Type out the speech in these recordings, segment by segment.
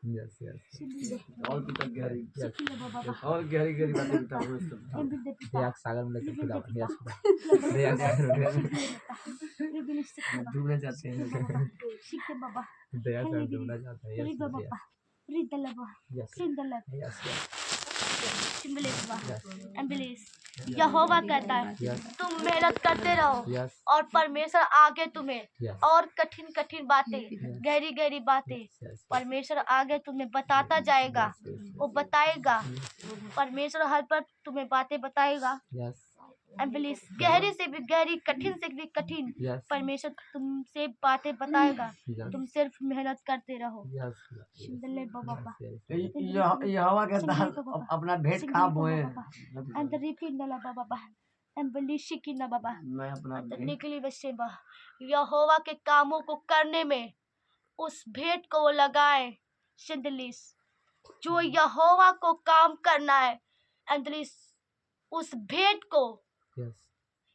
Yes, yes. All people gari. Yes. All gari बातें बता रहे हो. Dia sagar में लेकर खुदा. Yes. Dia sagar में. डूबना चाहते हैं. Dia sagar डूबना चाहते हैं. Yes. Yes. Yes. एम्बुलेंस यहोवा कहता है तुम मेहनत करते रहो और परमेश्वर आगे तुम्हें और कठिन कठिन बातें गहरी गहरी बातें परमेश्वर आगे तुम्हें बताता जाएगा वो बताएगा परमेश्वर हर पर तुम्हें बातें बताएगा एम्बुलेंस गहरी से भी गहरी कठिन से भी कठिन परमेश्वर तुमसे बातें बताएगा तुम सिर्फ मेहनत करते रहो यहोवा कहता है अपना भेंट कहाँ बोए मैं अपना निकली बच्चे यहोवा के कामों को करने में उस भेंट को वो लगाए शिंदलिस जो यहोवा को काम करना है एंदलिस उस भेंट को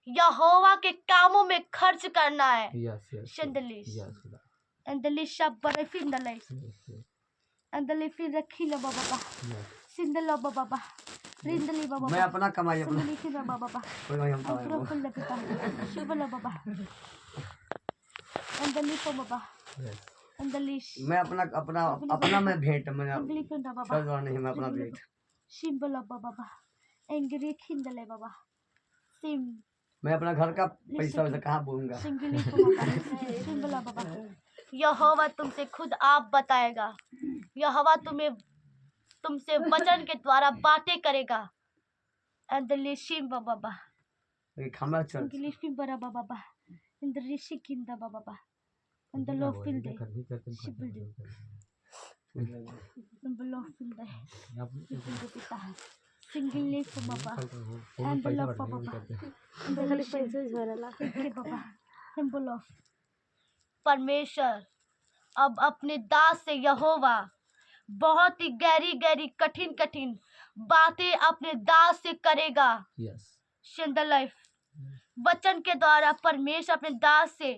यहोवा के कामों में खर्च करना है शिंदलिस एंदलिस सब बड़े फिंदलिस एंदलिस फिर रखी लो बाबा सिंदलो बाबा रिंदली बाबा मैं अपना कमाई अपना बाबा कोई हम कमाई शिवला बाबा एंदलिस बाबा एंदलिस मैं अपना मैं भेंट मैं एंदलिस बाबा नहीं मैं अपना भेंट शिवला बाबा एंग्री खिंदले बाबा सिम मैं अपना घर का पैसा वैसे कहाँ बोलूँगा शिवला बाबा यहोवा तुमसे खुद आप बताएगा यहोवा तुमसे वचन के द्वारा बातें करेगा एंदलिशिम बाबा खाना चल एंदलिशिम बरा बाबा एंदलिशी किंदा बाबा एंदलो फिल्डे शिबुल्डे एंदलो फिल्डे सिंगली बाबा एंदलो बाबा एंदलो पैसे झरला बाबा एंदलो परमेश्वर अब अपने दास से यहोवा बहुत ही गहरी गहरी कठिन कठिन बातें अपने दास से करेगा लाइफ वचन के द्वारा परमेश्वर अपने दास से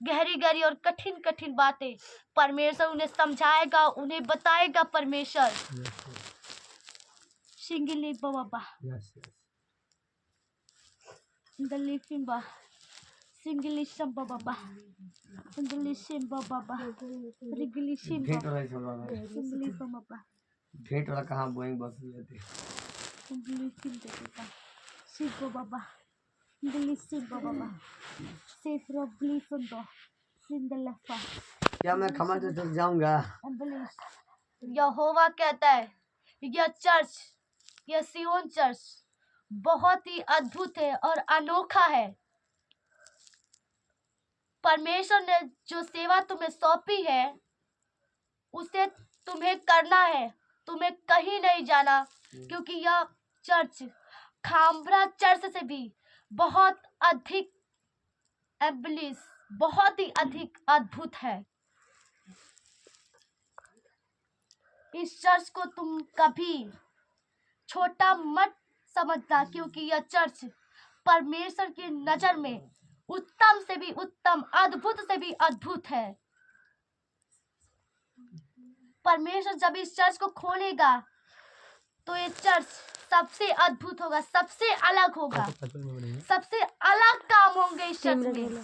गहरी गहरी और कठिन कठिन बातें परमेश्वर उन्हें समझाएगा उन्हें बताएगा परमेश्वर सिंगली बाबा दलीफिंबा सिंगली शंबा बाबा सिंगली शिंबा बाबा रिगली शिंबा सिंगली बाबा भेंट वाला कहाँ बोएंगे बस ये सिंगली शिंबा शिंबा बाबा सिंगली शिंबा बाबा सेफ्रो ग्लीफंडो सिंदलफा क्या मैं खमर से चल जाऊंगा यहोवा कहता है यह चर्च यह सियोन चर्च बहुत ही अद्भुत है और अनोखा है परमेश्वर ने जो सेवा तुम्हें सौंपी है उसे तुम्हें करना है तुम्हें कहीं नहीं जाना क्योंकि यह चर्च खामरा चर्च से भी बहुत अधिक एब्लिस बहुत ही अधिक अद्भुत है इस चर्च को तुम कभी छोटा मत समझना क्योंकि यह चर्च परमेश्वर की नजर में उत्तम से भी उत्तम अद्भुत से भी अद्भुत है परमेश्वर जब इस चर्च को खोलेगा तो ये चर्च सबसे अद्भुत होगा सबसे अलग होगा सबसे अलग काम होंगे इस चर्च में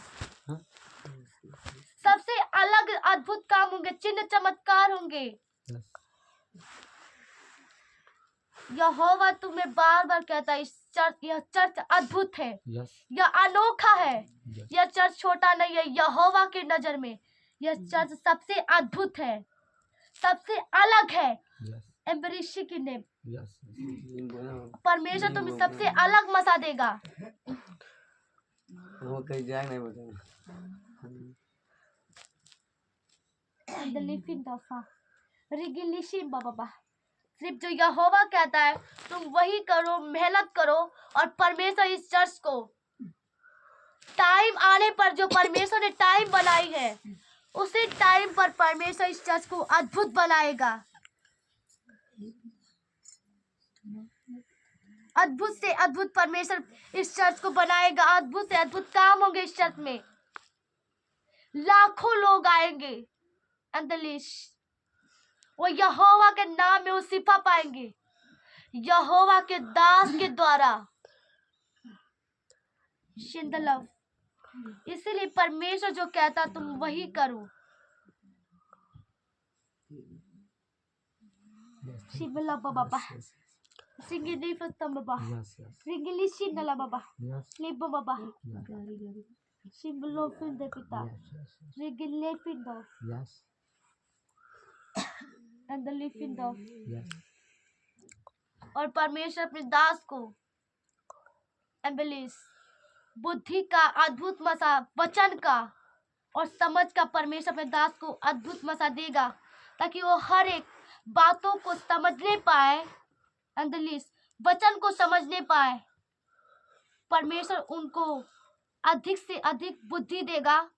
सबसे अलग अद्भुत काम होंगे चिन्ह चमत्कार होंगे यहोवा तुम्हें बार बार कहता है यह चर्च अद्भुत है यह अनोखा है यह चर्च छोटा नहीं है यहोवा की नजर में यह चर्च सबसे अद्भुत है सबसे अलग है एम्बरिशी की नेम परमेश्वर तुम्हें सबसे अलग मसा देगा वो कहीं जाए नहीं बोलेंगे बाबा सिर्फ जो यहोवा कहता है तुम वही करो मेहनत करो और परमेश्वर इस चर्च को टाइम आने पर जो परमेश्वर ने टाइम बनाई है उसी टाइम पर परमेश्वर इस चर्च को अद्भुत बनाएगा अद्भुत से अद्भुत परमेश्वर इस चर्च को बनाएगा अद्भुत से अद्भुत काम होंगे इस चर्च में लाखों लोग आएंगे एंड द लीस्ट वो यहोवा के नाम में वो शिफा पाएंगे, यहोवा के दास के द्वारा। शिंदलव, इसीलिए परमेश्वर जो कहता तुम वही करो। शिबला बाबा सिंगिली फतम बाबा सिंगिली शिंदला बाबा लिब बाबा शिबलो फिर दे पिता रिगिले फिर दो एंड द लिफिन दो। और परमेश्वर अपने दास को एम्बुलेंस बुद्धि का अद्भुत मसा, वचन का और समझ का परमेश्वर अपने दास को अद्भुत मसा देगा, ताकि वो हर एक बातों को समझने पाए, एंडलिस वचन को समझने पाए। परमेश्वर उनको अधिक से अधिक बुद्धि देगा,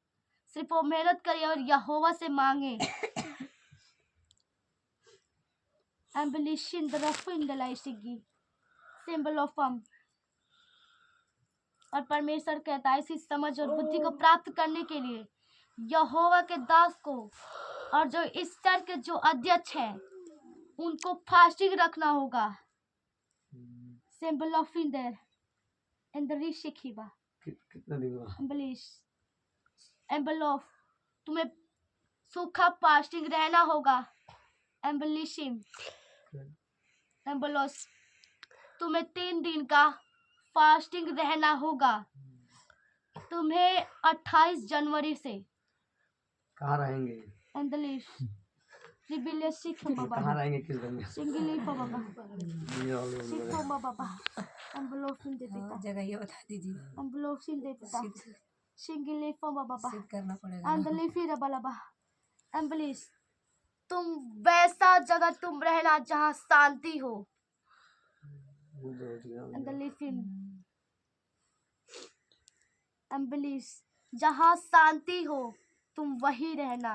सिर्फ वो मेहनत करे और यहोवा से मांगे। एम्बुलेशन द रफिन द लाइसिगी सिंबल ऑफ और परमेश्वर कहता है इसी समझ और बुद्धि को प्राप्त करने के लिए यहोवा के दास को और जो इस चर्च के जो अध्यक्ष हैं उनको फास्टिंग रखना होगा। सिंबल ऑफ इंदर इन द रिशिखिबा कितना दिन हुआ? एम्बल ऑफ तुम्हें सूखा फास्टिंग रहना होगा। एम्बलिशिम एम्बलोस तुम्हें 3 दिन का फास्टिंग रहना होगा। तुम्हें 28 जनवरी से कहाँ रहेंगे? एंडलिश रिबिलियस सिख बाबा कहाँ रहेंगे किस दिन में? सिंगली बाबा सिख बाबा एम्बलोफिन दे पिता जगह ये बता दीजिए। एम्बलोफिन दे पिता सिंगली बाबा सिद्ध करना पड़ेगा। एंडली फिर बाबा एम्बलिश तुम वैसा जगह तुम रहना जहाँ शांति हो। एंडलिफिन एम्बलिश जहाँ शांति हो तुम वही रहना।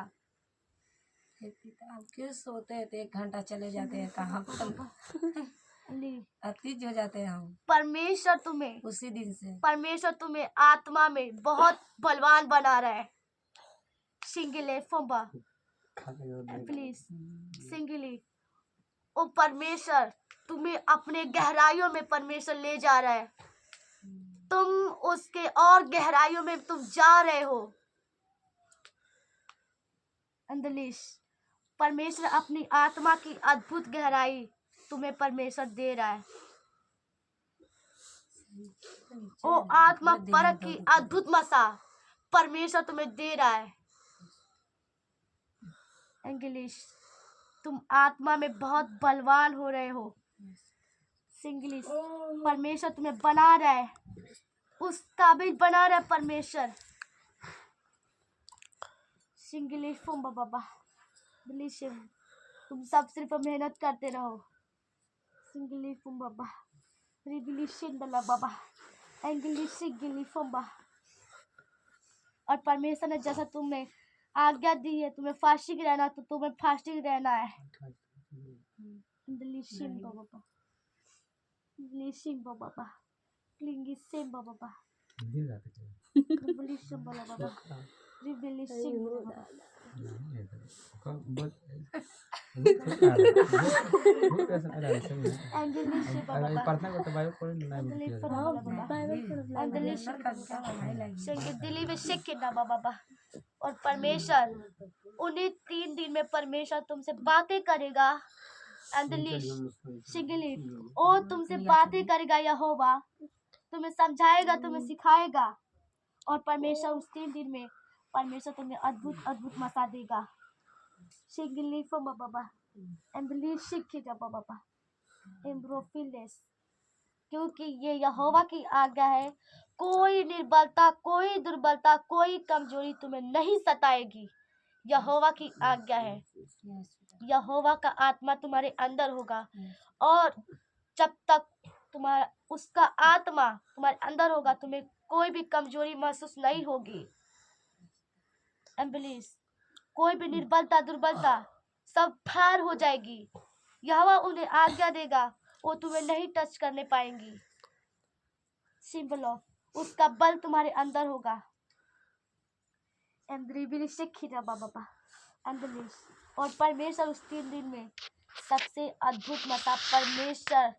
हे पिता हम क्यों सोते हैं तो 1 घंटा चले जाते हैं कहाँ अतीज हो जाते हैं हम। परमेश्वर तुम्हें उसी दिन से आत्मा में बहुत बलवान बना रहा है। सिंगले फंबा प्लीज सिंगली ओ परमेश्वर तुम्हें अपने गहराइयों में परमेश्वर ले जा रहा है। तुम उसके और गहराइयों में तुम जा रहे हो। अंदलिश परमेश्वर अपनी आत्मा की अद्भुत गहराई तुम्हें परमेश्वर दे रहा है। ओ आत्मा परख की अद्भुत मसा परमेश्वर तुम्हें दे रहा है। इंग्लिश तुम आत्मा में बहुत बलवान हो रहे हो। सिंग्लिश परमेश्वर तुम्हें बना रहा है, उस काबिल बना रहा है परमेश्वर। सिंग्लिश फुम बाबा बिलिशिम तुम सब सिर्फ मेहनत करते रहो। सिंग्लिश फुम बाबा रिबिलिशिन दला बाबा इंग्लिश सिंग्लिश फुम बा। और परमेश्वर ने जैसा तुम्हें आज्ञा दी है तुम्हें फास्टिंग रहना तो तुम्हें फास्टिंग रहना है। लिशिम बाबा लिशिम बाबा क्लिंगिशिम बाबा रिबिलिशिम बाबा रिबिलिशिम बाबा दिल्ली में शिक्षित बाबा। और परमेश्वर उन्हीं 3 दिन में परमेश्वर तुमसे बातें करेगा। सिंगली ओ तुमसे बातें करेगा यहोवा तुम्हें समझाएगा तुम्हें सिखाएगा। और परमेश्वर उस 3 दिन में परमेश्वर तुम्हें अद्भुत अद्भुत मसा देगा। सिंगली फॉर बाबा एम्बली शिक्षित बाबा एम्ब्रोफिलेस क्योंकि ये यहोवा की आज्ञा है। कोई निर्बलता कोई दुर्बलता कोई कमजोरी तुम्हें नहीं सताएगी। यहोवा की आज्ञा है। यहोवा का आत्मा तुम्हारे अंदर होगा और जब तक तुम्हारा उसका आत्मा तुम्हारे अंदर होगा तुम्हें कोई भी कमजोरी महसूस नहीं होगी। एम्बुलेंस कोई भी निर्बलता दुर्बलता सब ठार हो जाएगी। यहोवा उन्हें आज्ञा देगा वो तुम्हें नहीं टच करने पाएंगी। सिंबल ऑफ उसका बल तुम्हारे अंदर होगा। और परमेश्वर उस 3 दिन में सबसे अद्भुत मता परमेश्वर